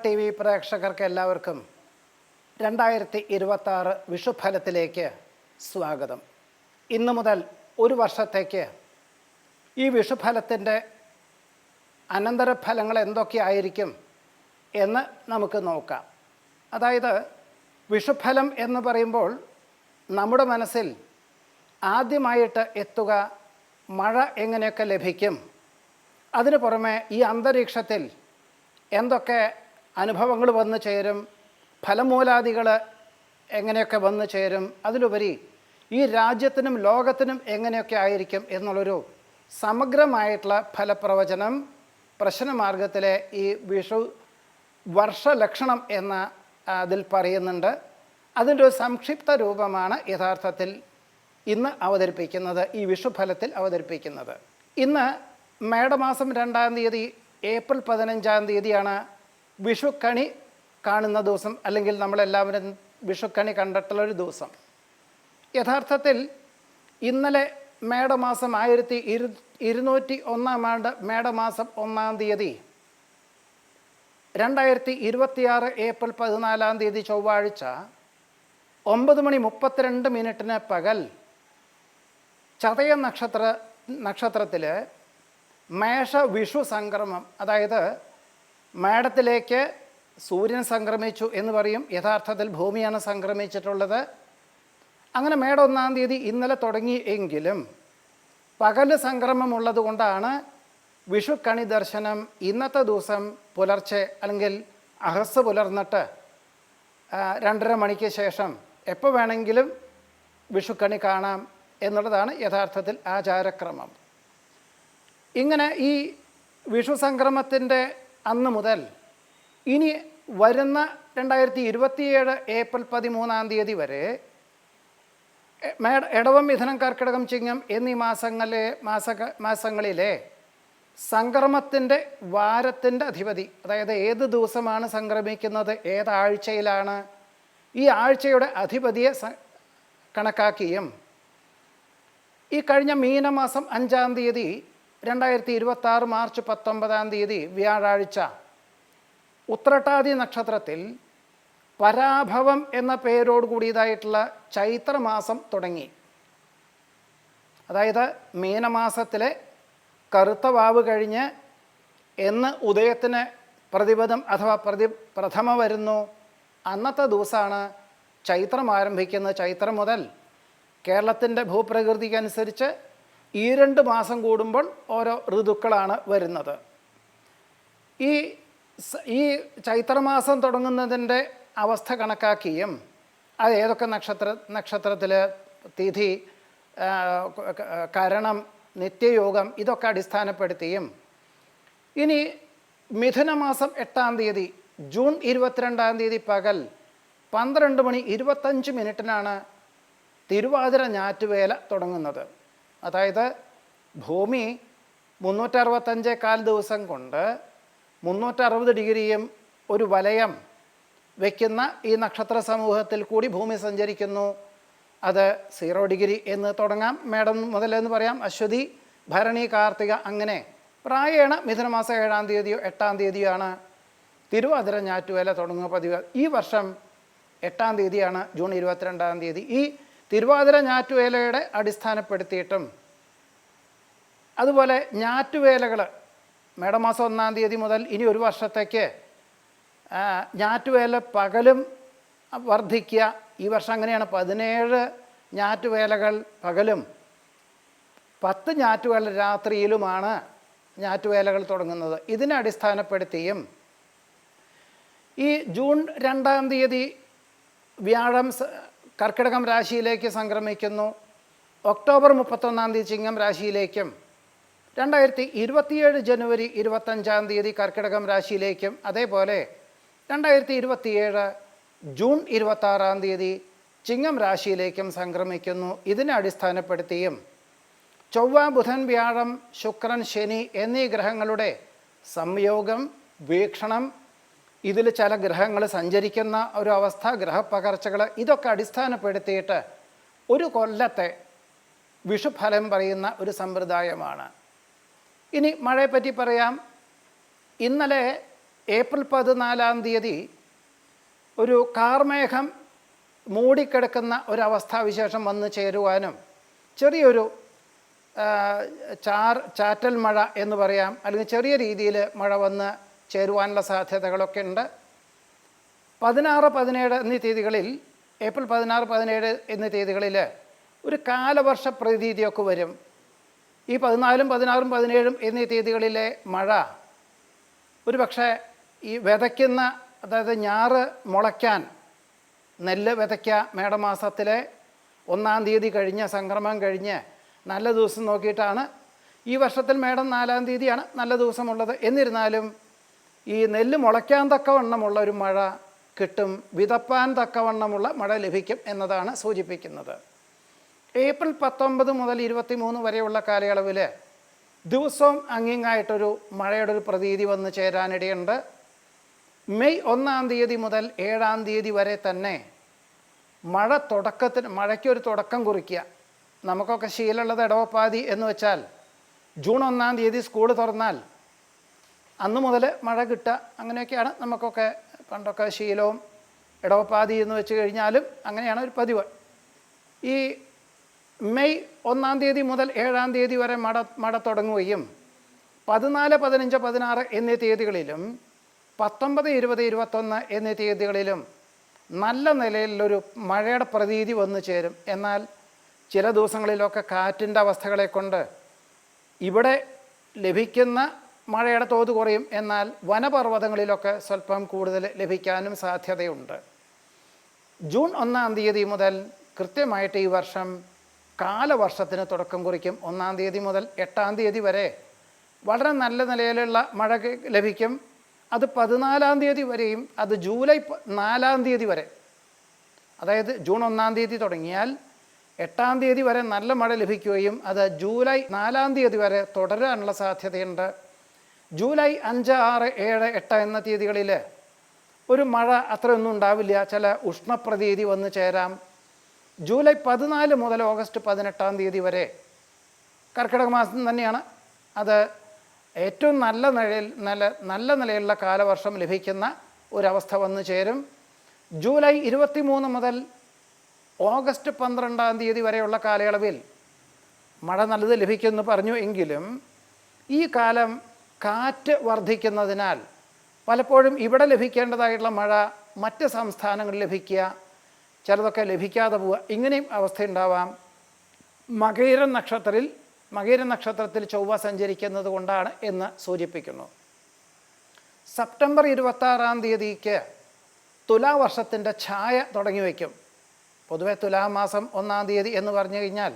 T V പ്രേക്ഷകർക്ക് എല്ലാവർക്കും 2026 വിഷുഫലത്തിലേക്ക് സ്വാഗതം. ഇന്നു മുതൽ ഒരു വർഷത്തേക്ക് ഈ വിഷുഫലത്തിൻ്റെ അനന്തരഫലങ്ങൾ എന്തൊക്കെയായിരിക്കും എന്ന് നമുക്ക് നോക്കാം. അതായത് വിഷുഫലം എന്ന് പറയുമ്പോൾ നമ്മുടെ മനസ്സിൽ ആദ്യമായിട്ട് എത്തുക മഴ എങ്ങനെയൊക്കെ ലഭിക്കും, അതിനു പുറമെ ഈ അന്തരീക്ഷത്തിൽ എന്തൊക്കെ അനുഭവങ്ങൾ വന്നു ചേരും, ഫലമൂലാദികൾ എങ്ങനെയൊക്കെ വന്നു ചേരും, അതിലുപരി ഈ രാജ്യത്തിനും ലോകത്തിനും എങ്ങനെയൊക്കെ ആയിരിക്കും എന്നുള്ളൊരു സമഗ്രമായിട്ടുള്ള ഫലപ്രവചനം പ്രശ്നമാർഗത്തിലെ ഈ വിഷു വർഷലക്ഷണം എന്ന അതിൽ പറയുന്നുണ്ട്. അതിൻ്റെ ഒരു സംക്ഷിപ്ത രൂപമാണ് യഥാർത്ഥത്തിൽ ഇന്ന് അവതരിപ്പിക്കുന്നത്, ഈ വിഷുഫലത്തിൽ അവതരിപ്പിക്കുന്നത്. ഇന്ന് മേടമാസം 2-ാം തീയതി ഏപ്രിൽ 15-ാം തീയതിയാണ് വിഷുക്കണി കാണുന്ന ദിവസം, അല്ലെങ്കിൽ നമ്മളെല്ലാവരും വിഷുക്കണി കണ്ടിട്ടുള്ളൊരു ദിവസം. യഥാർത്ഥത്തിൽ ഇന്നലെ മേടമാസം 1201-ാം ആണ്ട് മേടമാസം 1-ാം തീയതി 2026 ഏപ്രിൽ 14-ാം തീയതി ചൊവ്വാഴ്ച 9:32 പകൽ ചതയ നക്ഷത്രത്തിൽ മേഷ വിഷു സംക്രമം, അതായത് മേടത്തിലേക്ക് സൂര്യൻ സംക്രമിച്ചു എന്ന് പറയും, യഥാർത്ഥത്തിൽ ഭൂമിയാണ് സംക്രമിച്ചിട്ടുള്ളത്. അങ്ങനെ മേടം 1-ാം തീയതി ഇന്നലെ തുടങ്ങി എങ്കിലും പകല് സംക്രമമുള്ളത് കൊണ്ടാണ് വിഷുക്കണി ദർശനം ഇന്നത്തെ ദിവസം പുലർച്ചെ, അല്ലെങ്കിൽ അഹസ് പുലർന്നിട്ട് 2:30 മണിക്ക് ശേഷം എപ്പോൾ വേണമെങ്കിലും വിഷുക്കണി കാണാം എന്നുള്ളതാണ് യഥാർത്ഥത്തിൽ ആചാരക്രമം. ഇങ്ങനെ ഈ വിഷു സംക്രമത്തിൻ്റെ അന്ന് മുതൽ ഇനി വരുന്ന 2027 ഏപ്രിൽ 13-ാം തീയതി വരെ ഇടവം, മിഥുനം, കർക്കിടകം, ചിങ്ങം എന്നീ മാസങ്ങളിലെ സംക്രമത്തിൻ്റെ വാരത്തിൻ്റെ അധിപതി, അതായത് ഏത് ദിവസമാണ് സംക്രമിക്കുന്നത്, ഏതാഴ്ചയിലാണ്, ഈ ആഴ്ചയുടെ അധിപതിയെ കണക്കാക്കിയും ഈ കഴിഞ്ഞ മീനമാസം 5-ാം തീയതി 2026 മാർച്ച് 19-ാം തീയതി വ്യാഴാഴ്ച ഉത്രട്ടാതി നക്ഷത്രത്തിൽ പരാഭവം എന്ന പേരോട് കൂടിയതായിട്ടുള്ള ചൈത്രമാസം തുടങ്ങി. അതായത് മീനമാസത്തിലെ കറുത്ത വാവ് കഴിഞ്ഞ് എന്ന് ഉദയത്തിന് പ്രതിപദം അഥവാ പ്രഥമ വരുന്നു, അന്നത്തെ ദിവസമാണ് ചൈത്രം ആരംഭിക്കുന്നത്. ചൈത്രം മുതൽ കേരളത്തിൻ്റെ ഭൂപ്രകൃതിക്കനുസരിച്ച് 2 മാസം കൂടുമ്പോൾ ഓരോ ഋതുക്കളാണ് വരുന്നത്. ഈ ചൈത്രമാസം തുടങ്ങുന്നതിൻ്റെ അവസ്ഥ കണക്കാക്കിയും അത് ഏതൊക്കെ നക്ഷത്രത്തിൽ തിഥി, കരണം, നിത്യയോഗം ഇതൊക്കെ അടിസ്ഥാനപ്പെടുത്തിയും ഇനി മിഥുനമാസം 8-ാം തീയതി ജൂൺ 22-ാം തീയതി പകൽ 12:25 തിരുവാതിര ഞാറ്റുവേല തുടങ്ങുന്നത്. അതായത് ഭൂമി 365 ദിവസം കൊണ്ട് 360 ഡിഗ്രിയും ഒരു വലയം വയ്ക്കുന്ന ഈ നക്ഷത്ര സമൂഹത്തിൽ കൂടി ഭൂമി സഞ്ചരിക്കുന്നു. അത് 0 ഡിഗ്രി എന്ന് തുടങ്ങാം, മേടം മുതലെന്ന് പറയാം, അശ്വതി, ഭരണി, കാർത്തിക, അങ്ങനെ പ്രായേണ മിഥുനമാസം 7-ാം തീയതിയോ 8-ാം തീയതിയാണ് തിരുവാതിര ഞാറ്റുവേല തുടങ്ങുക പതിവ്. ഈ വർഷം 8-ാം തീയതിയാണ്, ജൂൺ 22-ാം തീയതി. ഈ തിരുവാതിര ഞാറ്റുവേലയുടെ അടിസ്ഥാനപ്പെടുത്തിയിട്ടും അതുപോലെ ഞാറ്റുവേലകൾ മേടമാസം 1-ാം തീയതി മുതൽ ഇനി ഒരു വർഷത്തേക്ക് ഞാറ്റുവേല പകലും വർദ്ധിക്കുക. ഈ വർഷം അങ്ങനെയാണ്, 17 ഞാറ്റുവേലകൾ പകലും 10 ഞാറ്റുവേല രാത്രിയിലുമാണ് ഞാറ്റുവേലകൾ തുടങ്ങുന്നത്. ഇതിനെ അടിസ്ഥാനപ്പെടുത്തിയും ഈ ജൂൺ 2-ാം തീയതി വ്യാഴം കർക്കിടകം രാശിയിലേക്ക് സംക്രമിക്കുന്നു. ഒക്ടോബർ 31-ാം തീയതി ചിങ്ങം രാശിയിലേക്കും 2027 ജനുവരി 25-ാം തീയതി കർക്കിടകം രാശിയിലേക്കും, അതേപോലെ 2027 ജൂൺ 26-ാം തീയതി ചിങ്ങം രാശിയിലേക്കും സംക്രമിക്കുന്നു. ഇതിനെ അടിസ്ഥാനപ്പെടുത്തിയും ചൊവ്വ, ബുധൻ, വ്യാഴം, ശുക്രൻ, ശനി എന്നീ ഗ്രഹങ്ങളുടെ സംയോഗം, വീക്ഷണം, ഇതിൽ ചില ഗ്രഹങ്ങൾ സഞ്ചരിക്കുന്ന ഒരു അവസ്ഥ, ഗ്രഹപ്പകർച്ചകൾ, ഇതൊക്കെ അടിസ്ഥാനപ്പെടുത്തിയിട്ട് ഒരു കൊല്ലത്തെ വിഷുഫലം പറയുന്ന ഒരു സമ്പ്രദായമാണ്. ഇനി മഴയെപ്പറ്റി പറയാം. ഇന്നലെ ഏപ്രിൽ 14 ഒരു കാർമേഘം മൂടിക്കിടക്കുന്ന ഒരവസ്ഥാവിശേഷം വന്നു ചേരുവാനും ചെറിയൊരു ചാറ്റൽ മഴ എന്ന് പറയാം, അല്ലെങ്കിൽ ചെറിയ രീതിയിൽ മഴ വന്ന് ചേരുവാനുള്ള സാധ്യതകളൊക്കെ ഉണ്ട്. 16, 17 എന്നീ തീയതികളിൽ, ഏപ്രിൽ 16, 17 എന്നീ തീയതികളിൽ ഒരു കാലവർഷ പ്രതീതിയൊക്കെ വരും. ഈ 14, 16, 17 എന്നീ തീയതികളിലെ മഴ ഒരു പക്ഷേ ഈ വിതയ്ക്കുന്ന, അതായത് ഞാറ് മുളയ്ക്കാൻ, നെല്ല് വിതയ്ക്കുക മേടമാസത്തിലെ 1-ാം തീയതി കഴിഞ്ഞ്, സംക്രമം കഴിഞ്ഞ് നല്ല ദിവസം നോക്കിയിട്ടാണ്. ഈ വർഷത്തിൽ മേടം 4-ാം തീയതിയാണ് നല്ല ദിവസമുള്ളത്. എന്നിരുന്നാലും ഈ നെല്ല് മുളയ്ക്കാൻ തക്കവണ്ണമുള്ള ഒരു മഴ കിട്ടും, വിതപ്പാൻ തക്കവണ്ണമുള്ള മഴ ലഭിക്കും എന്നതാണ് സൂചിപ്പിക്കുന്നത്. ഏപ്രിൽ 19 മുതൽ 23 വരെയുള്ള കാലയളവിൽ ദിവസവും അങ്ങിങ്ങായിട്ടൊരു മഴയുടെ ഒരു പ്രതീതി വന്ന് ചേരാനിടയുണ്ട്. മെയ് 1-ാം തീയതി മുതൽ 7-ാം തീയതി വരെ തന്നെ മഴയ്ക്കൊരു തുടക്കം കുറിക്കുക. നമുക്കൊക്കെ ശീലമുള്ളത് ഇടവപ്പാതി എന്ന് വെച്ചാൽ ജൂൺ 1-ാം തീയതി സ്കൂൾ തുറന്നാൽ അന്ന് മുതൽ മഴ കിട്ടുക, അങ്ങനെയൊക്കെയാണ് നമുക്കൊക്കെ പണ്ടൊക്കെ ശീലവും. ഇടവപ്പാതി എന്ന് വെച്ച് കഴിഞ്ഞാലും അങ്ങനെയാണ് ഒരു പതിവ്. ഈ മെയ് 1-ാം തീയതി മുതൽ 7-ാം തീയതി വരെ മഴ തുടങ്ങുകയും 14, 15, 16 എന്നീ തീയതികളിലും 19, 20, 21 എന്നീ തീയതികളിലും നല്ല നിലയിലൊരു മഴയുടെ പ്രതീതി വന്നു ചേരും. എന്നാൽ ചില ദിവസങ്ങളിലൊക്കെ കാറ്റിൻ്റെ അവസ്ഥകളെ കൊണ്ട് ഇവിടെ ലഭിക്കുന്ന മഴയുടെ തോത് കുറയും. എന്നാൽ വനപർവ്വതങ്ങളിലൊക്കെ സ്വല്പം കൂടുതൽ ലഭിക്കാനും സാധ്യതയുണ്ട്. ജൂൺ 1-ാം തീയതി മുതൽ കൃത്യമായിട്ട് ഈ വർഷം കാലവർഷത്തിന് തുടക്കം കുറിക്കും. 1-ാം തീയതി മുതൽ 8-ാം തീയതി വരെ വളരെ നല്ല നിലയിലുള്ള മഴ ലഭിക്കും. അത് 14-ാം തീയതി വരെയും, അത് ജൂലൈ 4-ാം തീയതി വരെ, അതായത് ജൂൺ 1-ാം തീയതി തുടങ്ങിയാൽ 8-ാം തീയതി വരെ നല്ല മഴ ലഭിക്കുകയും അത് ജൂലൈ 4-ാം തീയതി വരെ തുടരാനുള്ള സാധ്യതയുണ്ട്. ജൂലൈ 5, 6, 7, 8 എന്ന തീയതികളിൽ ഒരു മഴ അത്രയൊന്നും ഉണ്ടാവില്ല, ചില ഉഷ്ണപ്രതീതി വന്ന് ചേരാം. ജൂലൈ 14 മുതൽ ഓഗസ്റ്റ് 18-ാം തീയതി വരെ കർക്കിടക മാസം തന്നെയാണ്. അത് ഏറ്റവും നല്ല നിലയിലുള്ള കാലവർഷം ലഭിക്കുന്ന ഒരവസ്ഥ വന്നു ചേരും. ജൂലൈ 23 മുതൽ ഓഗസ്റ്റ് 12-ാം തീയതി വരെയുള്ള കാലയളവിൽ മഴ നല്ലത് ലഭിക്കുമെന്ന് പറഞ്ഞു. എങ്കിലും ഈ കാലം കാറ്റ് വർദ്ധിക്കുന്നതിനാൽ പലപ്പോഴും ഇവിടെ ലഭിക്കേണ്ടതായിട്ടുള്ള മഴ മറ്റ് സംസ്ഥാനങ്ങളിൽ ലഭിക്കുക, ചിലതൊക്കെ ലഭിക്കാതെ പോവുക, ഇങ്ങനെയും അവസ്ഥയുണ്ടാവാം. മകീര നക്ഷത്രത്തിൽ ചൊവ്വ സഞ്ചരിക്കുന്നത് കൊണ്ടാണ് എന്ന് സൂചിപ്പിക്കുന്നു. സെപ്റ്റംബർ 26-ാം തീയതിക്ക് തുലാവർഷത്തിൻ്റെ ഛായ തുടങ്ങി വയ്ക്കും. പൊതുവെ തുലാമാസം 1-ാം തീയതി എന്ന് പറഞ്ഞു കഴിഞ്ഞാൽ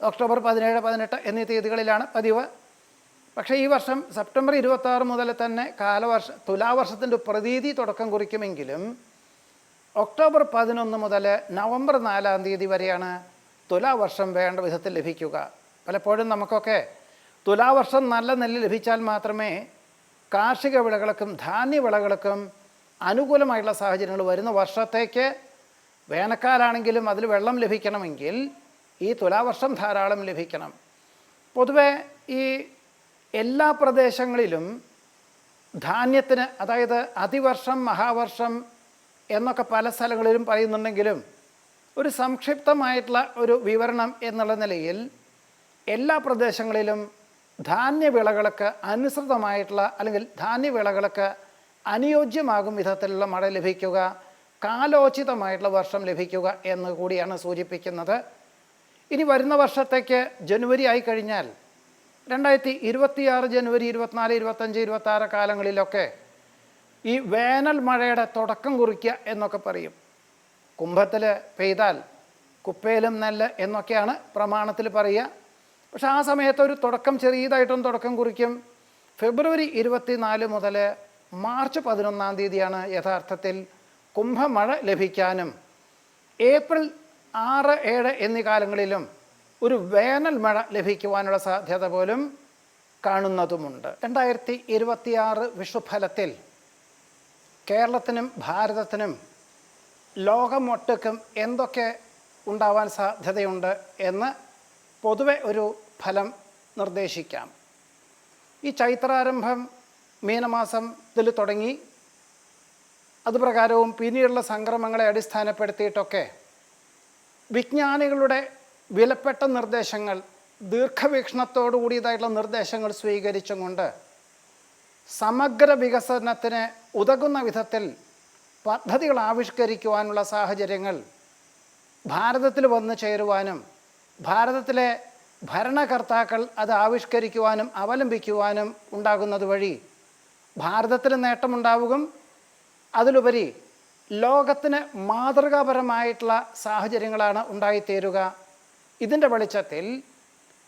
ഒക്ടോബർ 17, 18 എന്നീ തീയതികളിലാണ് പതിവ്. പക്ഷേ ഈ വർഷം സെപ്റ്റംബർ 26 മുതൽ തന്നെ തുലാവർഷത്തിൻ്റെ പ്രതീതി തുടക്കം കുറിക്കുമെങ്കിലും ഒക്ടോബർ 11 മുതൽ നവംബർ 4-ാം തീയതി വരെയാണ് തുലാവർഷം വേണ്ട വിധത്തിൽ ലഭിക്കുക. പലപ്പോഴും നമുക്കൊക്കെ തുലാവർഷം നല്ല നെല്ല് ലഭിച്ചാൽ മാത്രമേ കാർഷിക വിളകൾക്കും ധാന്യവിളകൾക്കും അനുകൂലമായിട്ടുള്ള സാഹചര്യങ്ങൾ വരുന്ന വർഷത്തേക്ക്, വേനൽക്കാലാണെങ്കിലും അതിൽ വെള്ളം ലഭിക്കണമെങ്കിൽ ഈ തുലാവർഷം ധാരാളം ലഭിക്കണം. പൊതുവെ ഈ എല്ലാ പ്രദേശങ്ങളിലും ധാന്യത്തിന്, അതായത് അതിവർഷം, മഹാവർഷം എന്നൊക്കെ പല സ്ഥലങ്ങളിലും പറയുന്നുണ്ടെങ്കിലും ഒരു സംക്ഷിപ്തമായിട്ടുള്ള ഒരു വിവരണം എന്നുള്ള നിലയിൽ എല്ലാ പ്രദേശങ്ങളിലും ധാന്യവിളകൾക്ക് അനുസൃതമായിട്ടുള്ള, അല്ലെങ്കിൽ ധാന്യവിളകൾക്ക് അനുയോജ്യമാകും വിധത്തിലുള്ള മഴ ലഭിക്കുക, കാലോചിതമായിട്ടുള്ള വർഷം ലഭിക്കുക എന്ന് കൂടിയാണ് സൂചിപ്പിക്കുന്നത്. ഇനി വരുന്ന വർഷത്തേക്ക് ജനുവരി ആയിക്കഴിഞ്ഞാൽ 2026 ജനുവരി 24, 25, 26 കാലങ്ങളിലൊക്കെ ഈ വേനൽ മഴയുടെ തുടക്കം കുറിക്കുക എന്നൊക്കെ പറയും. കുംഭത്തിൽ പെയ്താൽ കുപ്പയിലും നെല്ല് എന്നൊക്കെയാണ് പ്രമാണത്തിൽ പറയുക. പക്ഷെ ആ സമയത്ത് ഒരു തുടക്കം, ചെറിയതായിട്ടൊന്ന് തുടക്കം കുറിക്കും. ഫെബ്രുവരി 24 മുതൽ മാർച്ച് 11-ാം തീയതിയാണ് യഥാർത്ഥത്തിൽ കുംഭമഴ ലഭിക്കാനും ഏപ്രിൽ 6, 7 എന്നീ കാലങ്ങളിലും ഒരു വേനൽ മഴ ലഭിക്കുവാനുള്ള സാധ്യത പോലും കാണുന്നതുമുണ്ട്. 2026 വിഷുഫലത്തിൽ കേരളത്തിനും ഭാരതത്തിനും ലോകമൊട്ടുക്കും എന്തൊക്കെ ഉണ്ടാവാൻ സാധ്യതയുണ്ട് എന്ന് പൊതുവെ ഒരു ഫലം നിർദ്ദേശിക്കാം. ഈ ചൈത്രാരംഭം മീനമാസത്തിൽ തുടങ്ങി അതുപ്രകാരവും പിന്നീടുള്ള സംക്രമങ്ങളെ അടിസ്ഥാനപ്പെടുത്തിയിട്ടൊക്കെ വിജ്ഞാനികളുടെ വിലപ്പെട്ട നിർദ്ദേശങ്ങൾ, ദീർഘവീക്ഷണത്തോടു കൂടിയതായിട്ടുള്ള നിർദ്ദേശങ്ങൾ സ്വീകരിച്ചും കൊണ്ട് സമഗ്ര വികസനത്തിന് ഉതകുന്ന വിധത്തിൽ പദ്ധതികൾ ആവിഷ്കരിക്കുവാനുള്ള സാഹചര്യങ്ങൾ ഭാരതത്തിൽ വന്നു ചേരുവാനും ഭാരതത്തിലെ ഭരണകർത്താക്കൾ അത് ആവിഷ്കരിക്കുവാനും അവലംബിക്കുവാനും ഉണ്ടാകുന്നത് വഴി ഭാരതത്തിന് നേട്ടമുണ്ടാവുകയും അതിലുപരി ലോകത്തിന് മാതൃകാപരമായിട്ടുള്ള സാഹചര്യങ്ങളാണ് ഉണ്ടായിത്തീരുക. ഇതിൻ്റെ വെളിച്ചത്തിൽ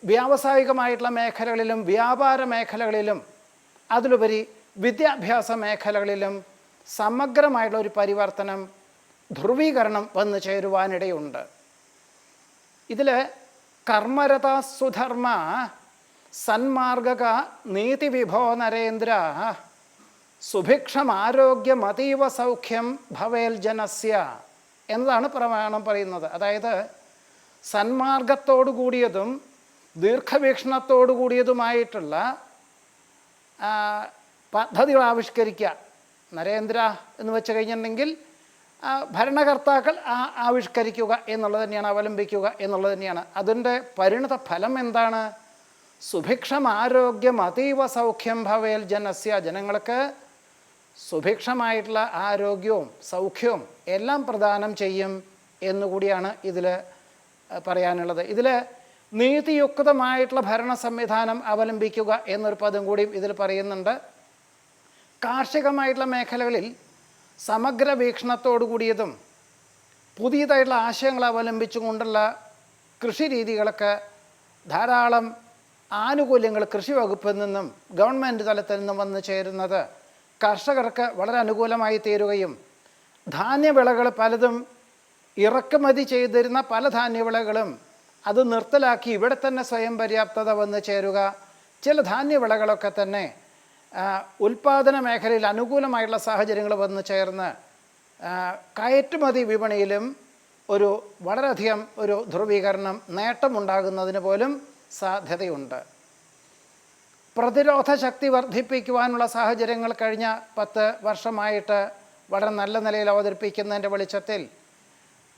വ്യാവസായികമായിട്ടുള്ള മേഖലകളിലും വ്യാപാര മേഖലകളിലും അതിലുപരി വിദ്യാഭ്യാസ മേഖലകളിലും സമഗ്രമായിട്ടുള്ള ഒരു പരിവർത്തനം, ധ്രുവീകരണം വന്നു ചേരുവാനിടയുണ്ട്. ഇതിൽ കർമ്മരത സുധർമ്മ സന്മാർഗക നീതിവിഭോ നരേന്ദ്ര സുഭിക്ഷമാരോഗ്യമതീവ സൗഖ്യം ഭവേൽ ജനസ്യ എന്നതാണ് പ്രമാണം പറയുന്നത്. അതായത് സന്മാർഗത്തോടു കൂടിയതും ദീർഘവീക്ഷണത്തോടു കൂടിയതുമായിട്ടുള്ള പദ്ധതികൾ ആവിഷ്കരിക്കുക. നരേന്ദ്ര എന്ന് വെച്ച് കഴിഞ്ഞിട്ടുണ്ടെങ്കിൽ ഭരണകർത്താക്കൾ ആവിഷ്കരിക്കുക എന്നുള്ളത് തന്നെയാണ്, അവലംബിക്കുക എന്നുള്ളത് തന്നെയാണ്. അതിൻ്റെ പരിണത ഫലം എന്താണ്? സുഭിക്ഷം ആരോഗ്യം അതീവ സൗഖ്യം ഭവേൽ ജനസ്യ, ജനങ്ങൾക്ക് സുഭിക്ഷമായിട്ടുള്ള ആരോഗ്യവും സൗഖ്യവും എല്ലാം പ്രദാനം ചെയ്യും എന്നുകൂടിയാണ് ഇതിൽ പറയാനുള്ളത്. ഇതിൽ നീതിയുക്തമായിട്ടുള്ള ഭരണ സംവിധാനം അവലംബിക്കുക എന്നൊരു പദം കൂടി ഇതിൽ പറയുന്നുണ്ട്. കാർഷികമായിട്ടുള്ള മേഖലകളിൽ സമഗ്ര വീക്ഷണത്തോടു കൂടിയതും പുതിയതായിട്ടുള്ള ആശയങ്ങൾ അവലംബിച്ചുകൊണ്ടുള്ള കൃഷി രീതികളൊക്കെ ധാരാളം ആനുകൂല്യങ്ങൾ കൃഷി വകുപ്പിൽ നിന്നും ഗവൺമെൻറ് തലത്തിൽ നിന്നും വന്നു ചേരുന്നത് കർഷകർക്ക് വളരെ അനുകൂലമായി തീരുകയും ധാന്യവിളകൾ പലതും ഇറക്കുമതി ചെയ്തിരുന്ന പല ധാന്യവിളകളും അത് നിർത്തലാക്കി ഇവിടെ തന്നെ സ്വയം പര്യാപ്തത വന്ന് ചേരുക, ചില ധാന്യവിളകളൊക്കെ തന്നെ ഉൽപ്പാദന മേഖലയിൽ അനുകൂലമായിട്ടുള്ള സാഹചര്യങ്ങൾ വന്നു ചേർന്ന് കയറ്റുമതി വിപണിയിലും ഒരു വളരെയധികം ഒരു ധ്രുവീകരണം, നേട്ടമുണ്ടാകുന്നതിന് പോലും സാധ്യതയുണ്ട്. പ്രതിരോധ ശക്തി വർദ്ധിപ്പിക്കുവാനുള്ള സാഹചര്യങ്ങൾ കഴിഞ്ഞ 10 വർഷമായിട്ട് വളരെ നല്ല നിലയിൽ അവതരിപ്പിക്കുന്നതിൻ്റെ വെളിച്ചത്തിൽ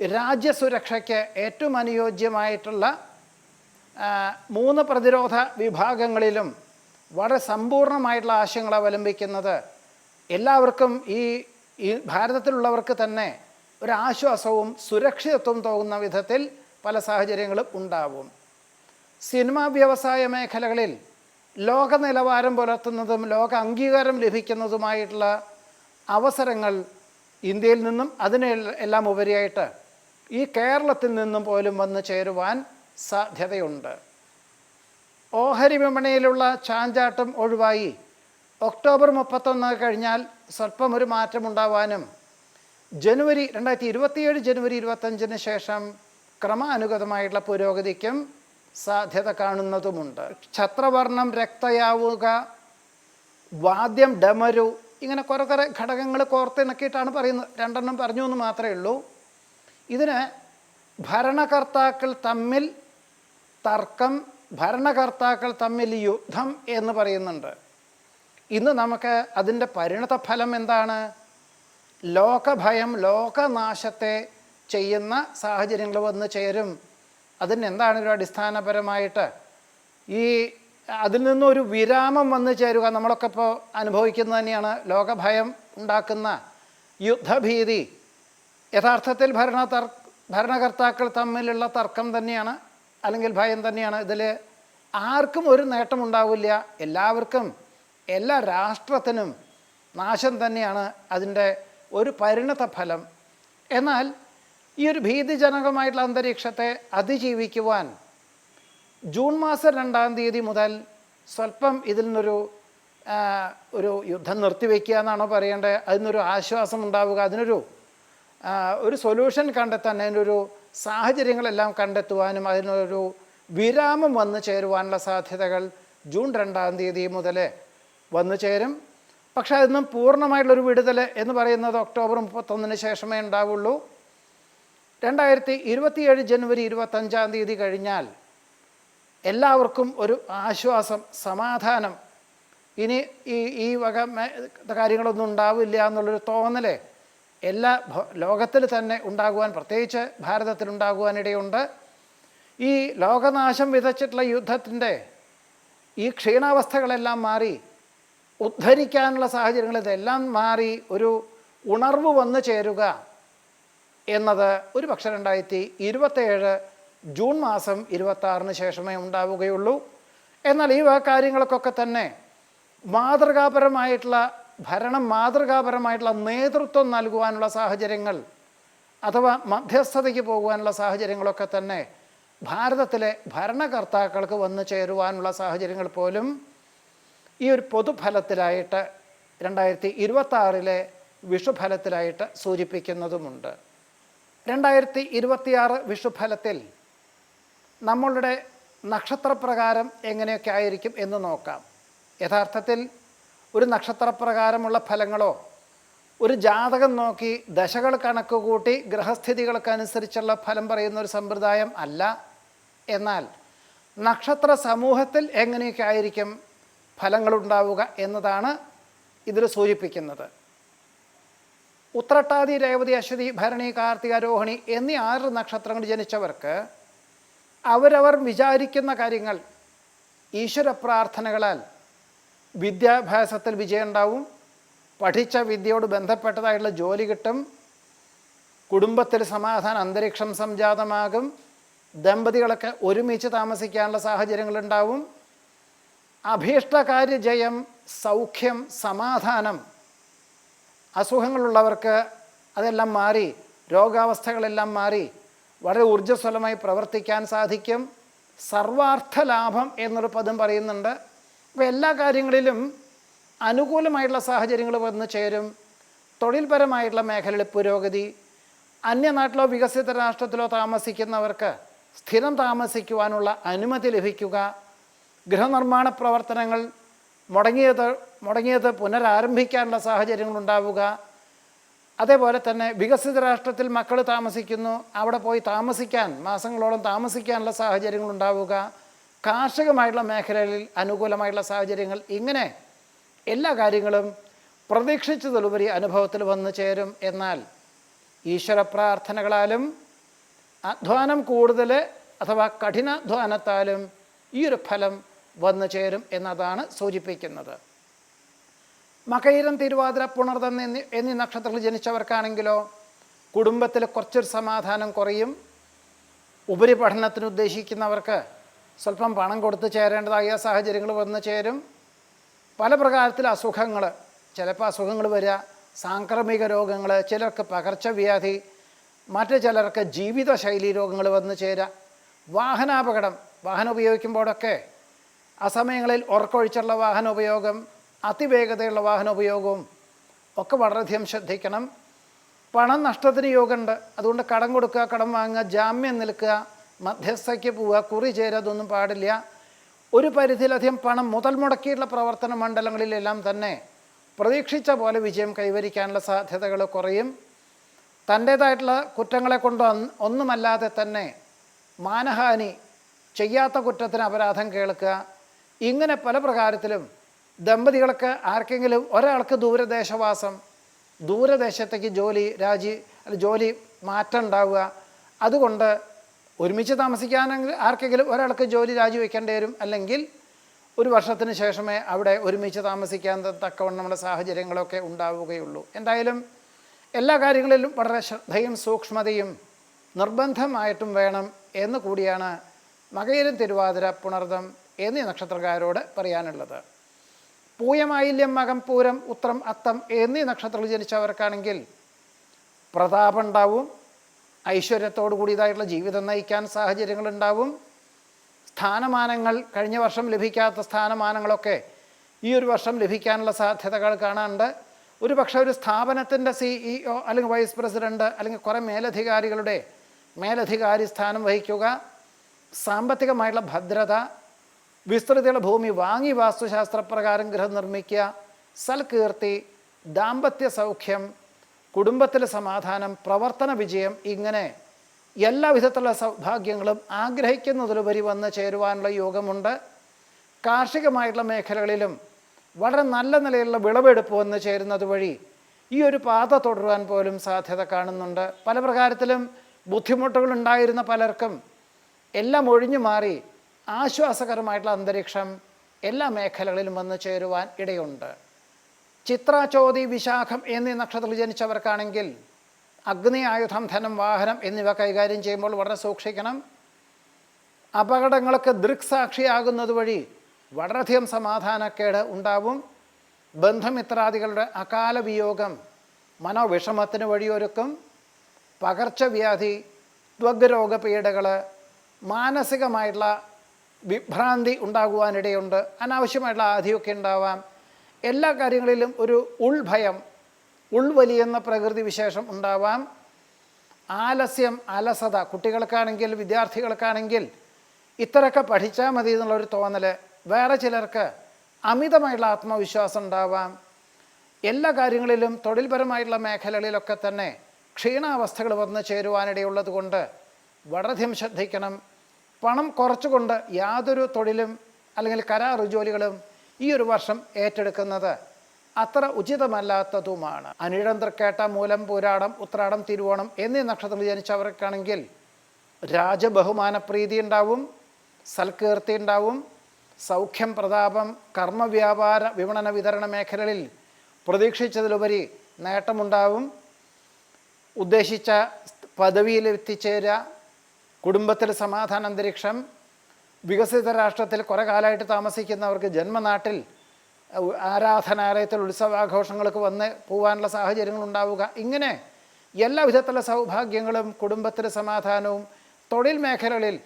രാജ്യസുരക്ഷയ്ക്ക് ഏറ്റവും അനുയോജ്യമായിട്ടുള്ള 3 പ്രതിരോധ വിഭാഗങ്ങളിലും വളരെ സമ്പൂർണ്ണമായിട്ടുള്ള ആശയങ്ങൾ അവലംബിക്കുന്നത് എല്ലാവർക്കും ഈ ഭാരതത്തിലുള്ളവർക്ക് തന്നെ ഒരാശ്വാസവും സുരക്ഷിതത്വവും തോന്നുന്ന വിധത്തിൽ പല സാഹചര്യങ്ങളും ഉണ്ടാവും. സിനിമാ വ്യവസായ മേഖലകളിൽ ലോക നിലവാരം പുലർത്തുന്നതും ലോക അംഗീകാരം ലഭിക്കുന്നതുമായിട്ടുള്ള അവസരങ്ങൾ ഇന്ത്യയിൽ നിന്നും അതിന് എല്ലാം ഉപരിയായിട്ട് ഈ കേരളത്തിൽ നിന്നും പോലും വന്നു ചേരുവാൻ സാധ്യതയുണ്ട്. ഓഹരി വിപണിയിലുള്ള ചാഞ്ചാട്ടം ഒഴിവായി ഒക്ടോബർ 31 കഴിഞ്ഞാൽ സ്വല്പം ഒരു മാറ്റമുണ്ടാവാനും 2027 ജനുവരി 25 ശേഷം ക്രമാനുഗതമായിട്ടുള്ള പുരോഗതിക്കും സാധ്യത കാണുന്നതുമുണ്ട്. ഛത്രവർണം രക്തയാവുക, വാദ്യം ഡമരു, ഇങ്ങനെ കുറേ ഘടകങ്ങൾ കോർത്തിണക്കിയിട്ടാണ് പറയുന്നത്. 2 പറഞ്ഞു എന്ന് മാത്രമേ ഉള്ളൂ. ഇതിന് ഭരണകർത്താക്കൾ തമ്മിൽ തർക്കം, ഭരണകർത്താക്കൾ തമ്മിൽ യുദ്ധം എന്ന് പറയുന്നുണ്ട്. ഇന്ന് നമുക്ക് അതിൻ്റെ പരിണത ഫലം എന്താണ്? ലോകഭയം, ലോകനാശത്തെ ചെയ്യുന്ന സാഹചര്യങ്ങൾ വന്ന് ചേരും. അതിനെന്താണ് ഒരു അടിസ്ഥാനപരമായിട്ട് അതിൽ നിന്നൊരു വിരാമം വന്നു ചേരുക. നമ്മളൊക്കെ ഇപ്പോൾ അനുഭവിക്കുന്നത് തന്നെയാണ് ലോകഭയം ഉണ്ടാക്കുന്ന യുദ്ധഭീതി. യഥാർത്ഥത്തിൽ ഭരണകർത്താക്കൾ തമ്മിലുള്ള തർക്കം തന്നെയാണ്, അല്ലെങ്കിൽ ഭയം തന്നെയാണ്. ഇതിൽ ആർക്കും ഒരു നേട്ടമുണ്ടാവില്ല, എല്ലാവർക്കും, എല്ലാ രാഷ്ട്രത്തിനും നാശം തന്നെയാണ് അതിൻ്റെ ഒരു പരിണത ഫലം. എന്നാൽ ഈ ഒരു ഭീതിജനകമായിട്ടുള്ള അന്തരീക്ഷത്തെ അതിജീവിക്കുവാൻ ജൂൺ മാസം 2-ാം തീയതി മുതൽ സ്വല്പം ഇതിൽ നിന്നൊരു യുദ്ധം നിർത്തിവെക്കുക എന്നാണോ പറയേണ്ടത്, അതിനൊരു ആശ്വാസം ഉണ്ടാവുക, അതിനൊരു സൊല്യൂഷൻ കണ്ടെത്താൻ, അതിനൊരു സാഹചര്യങ്ങളെല്ലാം കണ്ടെത്തുവാനും അതിനൊരു വിരാമം വന്നു ചേരുവാനുള്ള സാധ്യതകൾ ജൂൺ 2-ാം തീയതി മുതൽ വന്നു ചേരും. പക്ഷേ അതിന്നും പൂർണ്ണമായിട്ടുള്ളൊരു വിടുതൽ എന്ന് പറയുന്നത് ഒക്ടോബർ 31 ശേഷമേ ഉണ്ടാവുള്ളൂ. 2027 ജനുവരി 25-ാം തീയതി കഴിഞ്ഞാൽ എല്ലാവർക്കും ഒരു ആശ്വാസം, സമാധാനം, ഇനി ഈ വക കാര്യങ്ങളൊന്നും ഉണ്ടാവില്ല എന്നുള്ളൊരു തോന്നൽ എല്ലാ ലോകത്തിൽ തന്നെ ഉണ്ടാകുവാൻ, പ്രത്യേകിച്ച് ഭാരതത്തിലുണ്ടാകുവാനിടയുണ്ട്. ഈ ലോകനാശം വിതച്ചിട്ടുള്ള യുദ്ധത്തിൻ്റെ ഈ ക്ഷീണാവസ്ഥകളെല്ലാം മാറി ഉദ്ധരിക്കാനുള്ള സാഹചര്യങ്ങൾ ഇതെല്ലാം മാറി ഒരു ഉണർവ് വന്നു ചേരുക എന്നത് ഒരു പക്ഷേ 2027 ജൂൺ മാസം 26 ശേഷമേ ഉണ്ടാവുകയുള്ളൂ. എന്നാൽ ഈ കാര്യങ്ങൾക്കൊക്കെ തന്നെ മാതൃകാപരമായിട്ടുള്ള ഭരണം, മാതൃകാപരമായിട്ടുള്ള നേതൃത്വം നൽകുവാനുള്ള സാഹചര്യങ്ങൾ അഥവാ മധ്യസ്ഥതയ്ക്ക് പോകുവാനുള്ള സാഹചര്യങ്ങളൊക്കെ തന്നെ ഭാരതത്തിലെ ഭരണകർത്താക്കൾക്ക് വന്നു ചേരുവാനുള്ള സാഹചര്യങ്ങൾ പോലും ഈ ഒരു പൊതുഫലത്തിലായിട്ട് 2026 വിഷുഫലത്തിലായിട്ട് സൂചിപ്പിക്കുന്നതുമുണ്ട്. 2026 വിഷുഫലത്തിൽ നമ്മളുടെ നക്ഷത്രപ്രകാരം എങ്ങനെയൊക്കെ ആയിരിക്കും എന്ന് നോക്കാം. യഥാർത്ഥത്തിൽ ഒരു നക്ഷത്രപ്രകാരമുള്ള ഫലങ്ങളോ ഒരു ജാതകം നോക്കി ദശകൾ കണക്ക് കൂട്ടി ഗ്രഹസ്ഥിതികൾക്കനുസരിച്ചുള്ള ഫലം പറയുന്ന ഒരു സമ്പ്രദായം അല്ല. എന്നാൽ നക്ഷത്ര സമൂഹത്തിൽ എങ്ങനെയൊക്കെ ആയിരിക്കും ഫലങ്ങളുണ്ടാവുക എന്നതാണ് ഇതിൽ സൂചിപ്പിക്കുന്നത്. ഉത്രട്ടാതി, രേവതി, അശ്വതി, ഭരണി, കാർത്തിക, രോഹിണി എന്നീ 6 നക്ഷത്രങ്ങൾ ജനിച്ചവർക്ക് അവരവർ വിചാരിക്കുന്ന കാര്യങ്ങൾ ഈശ്വര പ്രാർത്ഥനകളാൽ വിദ്യാഭ്യാസത്തിൽ വിജയം ഉണ്ടാവും, പഠിച്ച വിദ്യയോട് ബന്ധപ്പെട്ടതായിട്ടുള്ള ജോലി കിട്ടും, കുടുംബത്തിൽ സമാധാന അന്തരീക്ഷം സംജാതമാകും, ദമ്പതികളൊക്കെ ഒരുമിച്ച് താമസിക്കാനുള്ള സാഹചര്യങ്ങളുണ്ടാവും, അഭീഷ്ടകാര്യ ജയം, സൗഖ്യം, സമാധാനം, അസുഖങ്ങളുള്ളവർക്ക് അതെല്ലാം മാറി രോഗാവസ്ഥകളെല്ലാം മാറി വളരെ ഊർജ്ജസ്വലമായി പ്രവർത്തിക്കാൻ സാധിക്കും. സർവാർത്ഥ ലാഭം എന്നൊരു പദം പറയുന്നുണ്ട്. അപ്പോൾ എല്ലാ കാര്യങ്ങളിലും അനുകൂലമായിട്ടുള്ള സാഹചര്യങ്ങൾ വന്ന് ചേരും. തൊഴിൽപരമായിട്ടുള്ള മേഖലയിൽ പുരോഗതി, അന്യനാട്ടിലോ വികസിത രാഷ്ട്രത്തിലോ താമസിക്കുന്നവർക്ക് സ്ഥിരം താമസിക്കുവാനുള്ള അനുമതി ലഭിക്കുക, ഗൃഹനിർമ്മാണ പ്രവർത്തനങ്ങൾ മുടങ്ങിയത് പുനരാരംഭിക്കാനുള്ള സാഹചര്യങ്ങളുണ്ടാവുക, അതേപോലെ തന്നെ വികസിത രാഷ്ട്രത്തിൽ മക്കൾ താമസിക്കുന്നു, അവിടെ പോയി താമസിക്കാൻ മാസങ്ങളോളം താമസിക്കാനുള്ള സാഹചര്യങ്ങളുണ്ടാവുക, കാർഷികമായിട്ടുള്ള മേഖലകളിൽ അനുകൂലമായിട്ടുള്ള സാഹചര്യങ്ങൾ, ഇങ്ങനെ എല്ലാ കാര്യങ്ങളും പ്രതീക്ഷിച്ചതിലുപരി അനുഭവത്തിൽ വന്നു ചേരും. എന്നാൽ ഈശ്വര പ്രാർത്ഥനകളാലും അധ്വാനം കൂടുതൽ അഥവാ കഠിനാധ്വാനത്താലും ഈ ഒരു ഫലം വന്നു ചേരും എന്നതാണ് സൂചിപ്പിക്കുന്നത്. മകയിരം, തിരുവാതിര, പുണർതം എന്നീ നക്ഷത്രത്തിൽ ജനിച്ചവർക്കാണെങ്കിലോ കുടുംബത്തിൽ കുറച്ചൊരു സമാധാനം കുറയും. ഉപരിപഠനത്തിന് ഉദ്ദേശിക്കുന്നവർക്ക് സ്വല്പം പണം കൊടുത്ത് ചേരേണ്ടതായ സാഹചര്യങ്ങൾ വന്നു ചേരും. പല പ്രകാരത്തിൽ അസുഖങ്ങൾ, ചിലപ്പോൾ അസുഖങ്ങൾ വരിക, സാംക്രമിക രോഗങ്ങൾ, ചിലർക്ക് പകർച്ചവ്യാധി, മറ്റു ചിലർക്ക് ജീവിതശൈലി രോഗങ്ങൾ വന്നു ചേരുക, വാഹനാപകടം, വാഹനം ഉപയോഗിക്കുമ്പോഴൊക്കെ അസമയങ്ങളിൽ ഉറക്കൊഴിച്ചുള്ള വാഹന ഉപയോഗം, അതിവേഗതയുള്ള വാഹന ഉപയോഗവും ഒക്കെ വളരെയധികം ശ്രദ്ധിക്കണം. പണം നഷ്ടത്തിന് യോഗമുണ്ട്. അതുകൊണ്ട് കടം കൊടുക്കുക, കടം വാങ്ങുക, ജാമ്യം നിൽക്കുക, മധ്യസ്ഥയ്ക്ക് പോവുക, കുറി ചേരുക, അതൊന്നും പാടില്ല. ഒരു പരിധിയിലധികം പണം മുതൽ മുടക്കിയിട്ടുള്ള പ്രവർത്തന മണ്ഡലങ്ങളിലെല്ലാം തന്നെ പ്രതീക്ഷിച്ച പോലെ വിജയം കൈവരിക്കാനുള്ള സാധ്യതകൾ കുറയും. തൻ്റേതായിട്ടുള്ള കുറ്റങ്ങളെ കൊണ്ട് ഒന്നുമല്ലാതെ തന്നെ മാനഹാനി, ചെയ്യാത്ത കുറ്റത്തിന് അപരാധം കേൾക്കുക, ഇങ്ങനെ പല പ്രകാരത്തിലും ദമ്പതികൾക്ക് ആർക്കെങ്കിലും ഒരാൾക്ക് ദൂരദേശവാസം, ദൂരദേശത്തേക്ക് ജോലി മാറ്റം ഉണ്ടാവുക, അതുകൊണ്ട് ഒരുമിച്ച് താമസിക്കാനെങ്കിൽ ആർക്കെങ്കിലും ഒരാൾക്ക് ജോലി രാജിവെക്കേണ്ടി വരും, അല്ലെങ്കിൽ ഒരു വർഷത്തിന് ശേഷമേ അവിടെ ഒരുമിച്ച് താമസിക്കാൻ തക്കവണ്ണമുള്ള സാഹചര്യങ്ങളൊക്കെ ഉണ്ടാവുകയുള്ളൂ. എന്തായാലും എല്ലാ കാര്യങ്ങളിലും വളരെ ശ്രദ്ധയും സൂക്ഷ്മതയും നിർബന്ധമായിട്ടും വേണം എന്ന് കൂടിയാണ് മകയിരം, തിരുവാതിര, പുണർതം എന്നീ നക്ഷത്രക്കാരോട് പറയാനുള്ളത്. പൂയം, ആയില്യം, മകം, പൂരം, ഉത്രം, അത്തം എന്നീ നക്ഷത്രങ്ങൾ ജനിച്ചവർക്കാണെങ്കിൽ പ്രതാപം ഉണ്ടാവും, ഐശ്വര്യത്തോടു കൂടിയതായിട്ടുള്ള ജീവിതം നയിക്കാൻ സാഹചര്യങ്ങളുണ്ടാവും. സ്ഥാനമാനങ്ങൾ, കഴിഞ്ഞ വർഷം ലഭിക്കാത്ത സ്ഥാനമാനങ്ങളൊക്കെ ഈ ഒരു വർഷം ലഭിക്കാനുള്ള സാധ്യതകൾ കാണാനുണ്ട്. ഒരു പക്ഷേ ഒരു സ്ഥാപനത്തിൻ്റെ CEO അല്ലെങ്കിൽ വൈസ് പ്രസിഡൻറ്റ് അല്ലെങ്കിൽ കുറേ മേലധികാരി സ്ഥാനം വഹിക്കുക, സാമ്പത്തികമായിട്ടുള്ള ഭദ്രത, വിസ്തൃതിയുള്ള ഭൂമി വാങ്ങി വാസ്തുശാസ്ത്രപ്രകാരം ഗൃഹം നിർമ്മിക്കുക, സൽകീർത്തി, ദാമ്പത്യ സൗഖ്യം, കുടുംബത്തിലെ സമാധാനം, പ്രവർത്തന വിജയം, ഇങ്ങനെ എല്ലാ വിധത്തിലുള്ള സൗഭാഗ്യങ്ങളും ആഗ്രഹിക്കുന്നതിലുപരി വന്ന് ചേരുവാനുള്ള യോഗമുണ്ട്. കാർഷികമായിട്ടുള്ള മേഖലകളിലും വളരെ നല്ല നിലയിലുള്ള വിളവെടുപ്പ് വന്ന് ചേരുന്നത് വഴി ഈ ഒരു പാത തുടരുവാൻ പോലും സാധ്യത കാണുന്നുണ്ട്. പല പ്രകാരത്തിലും ബുദ്ധിമുട്ടുകൾ ഉണ്ടായിരുന്ന പലർക്കും എല്ലാം ഒഴിഞ്ഞു മാറി ആശ്വാസകരമായിട്ടുള്ള അന്തരീക്ഷം എല്ലാ മേഖലകളിലും വന്നു ചേരുവാൻ ഇടയുണ്ട്. ചിത്ര, ചോതി, വിശാഖം എന്നീ നക്ഷത്രത്തിൽ ജനിച്ചവർക്കാണെങ്കിൽ അഗ്നി, ആയുധം, ധനം, വാഹനം എന്നിവ കൈകാര്യം ചെയ്യുമ്പോൾ വളരെ സൂക്ഷിക്കണം. അപകടങ്ങൾക്ക് ദൃക്സാക്ഷിയാകുന്നത് വഴി വളരെയധികം സമാധാനക്കേട് ഉണ്ടാവും. ബന്ധുമിത്രാദികളുടെ അകാല വിയോഗം മനോവിഷമത്തിന് വഴിയൊരുക്കും. പകർച്ചവ്യാധി, ത്വഗ്രോഗപീഠകൾ, മാനസികമായിട്ടുള്ള വിഭ്രാന്തി ഉണ്ടാകുവാനിടയുണ്ട്. അനാവശ്യമായിട്ടുള്ള ആധിയൊക്കെ ഉണ്ടാവാം. എല്ലാ കാര്യങ്ങളിലും ഒരു ഉൾഭയം, ഉൾവലിയുന്ന പ്രകൃതി വിശേഷം ഉണ്ടാവാം. ആലസ്യം, അലസത, കുട്ടികൾക്കാണെങ്കിൽ വിദ്യാർത്ഥികൾക്കാണെങ്കിൽ ഇത്രയൊക്കെ പഠിച്ചാൽ മതി എന്നുള്ളൊരു തോന്നൽ. വേറെ ചിലർക്ക് അമിതമായിട്ടുള്ള ആത്മവിശ്വാസം ഉണ്ടാവാം. എല്ലാ കാര്യങ്ങളിലും തൊഴിൽപരമായിട്ടുള്ള മേഖലകളിലൊക്കെ തന്നെ ക്ഷീണാവസ്ഥകൾ വന്ന് ചേരുവാനിടയുള്ളത് കൊണ്ട് വളരെയധികം ശ്രദ്ധിക്കണം. പണം കുറച്ചുകൊണ്ട് യാതൊരു തൊഴിലും അല്ലെങ്കിൽ കരാർ ജോലികളും ഈ ഒരു വർഷം ഏറ്റെടുക്കുന്നത് അത്ര ഉചിതമല്ലാത്തതുമാണ്. അനിഴം, തൃക്കേട്ട, മൂലം, പൂരാടം, ഉത്രാടം, തിരുവോണം എന്നീ നക്ഷത്രത്തിൽ ജനിച്ചവർക്കാണെങ്കിൽ രാജബഹുമാനപ്രീതി ഉണ്ടാവും, സൽകീർത്തി ഉണ്ടാവും, സൗഖ്യം, പ്രതാപം, കർമ്മവ്യാപാര, വിപണന, വിതരണ മേഖലകളിൽ പ്രതീക്ഷിച്ചതിലുപരി നേട്ടമുണ്ടാവും. ഉദ്ദേശിച്ച പദവിയിൽ എത്തിച്ചേരുക, കുടുംബത്തിൽ സമാധാന അന്തരീക്ഷം. വികസിത രാഷ്ട്രത്തിൽ കുറേ കാലമായിട്ട് താമസിക്കുന്നവർക്ക് ജന്മനാട്ടിൽ ആരാധനാലയത്തിൽ ഉത്സവാഘോഷങ്ങൾക്ക് വന്ന് പോകാനുള്ള സാഹചര്യങ്ങൾ ഉണ്ടാവുക. ഇങ്ങനെ എല്ലാ വിധത്തിലുള്ള സൗഭാഗ്യങ്ങളും കുടുംബത്തിന് സമാധാനവും തൊഴിൽ മേഖലകളിൽ